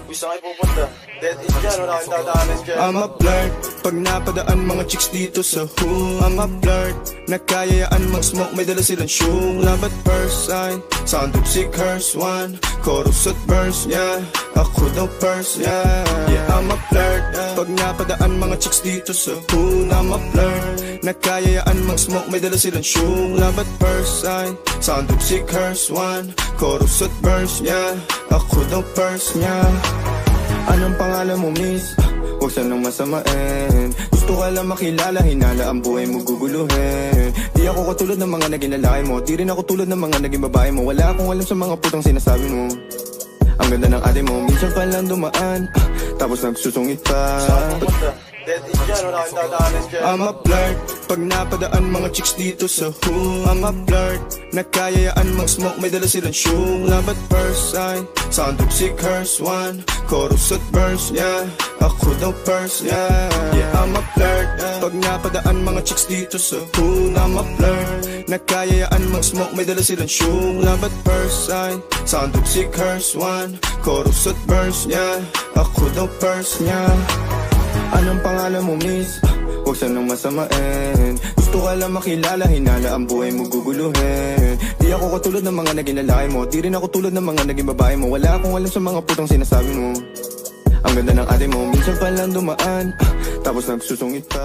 Gusto kayo pupunta? Dead end dyan, wala kang dadaanan dyan. I'm a flirt, pag napadaan mga chicks dito sa hood. I'm a flirt, nakayayaan mag-smoke, may dala silang shoe. Love at first sight, sound of sick curse one. Chorus at verse, yeah, ako daw first, yeah. Yeah, I'm a flirt, pag napadaan mga chicks dito sa hood. I'm a flirt, nakayayaan mag-smoke, may dala silang shoe. Love at first sight, sound of sick curse one. Chorus at verse, yeah, ako daw first, yeah. Anong pangalan mo, miss? Huwag sanang masamain. Gusto ka lang makilala, hinala ang buhay mo guguluhin. Di ako katulad ng mga naging lalaki mo, di rin ako tulad ng mga naging babae mo. Wala akong alam sa mga putang sinasabi mo. Ang ganda ng ate mo, minsan pa lang dumaan, tapos nagsusungit pa. Dead end dyan, wala kang dadaanan dyan. I'm a flirt, pag napadaan mga chicks dito sa hood. I'm a flirt, nakayayaan mag-smoke, may dala silang shoe. Love at first sight, sound of sick curse one. Chorus at verse, yeah, ako daw first, yeah. Yeah, I'm a flirt, pag napadaan mga chicks dito sa hood. I'm a flirt, nakayayaan mag-smoke, may dala silang shoe. Love at first sight, sound of sick curse one. Chorus at verse, yeah, ako daw first, yeah. Anong pangalan mo, miss? Huwag sanang masamain. Gusto ka lang makilala, hinala ang buhay mo guguluhin. Di ako katulad ng mga naging lalaki mo, di rin ako tulad ng mga naging babae mo. Wala akong alam sa mga putang sinasabi mo. Ang ganda ng ate mo, minsan pa lang dumaan, tapos nagsusungit pa.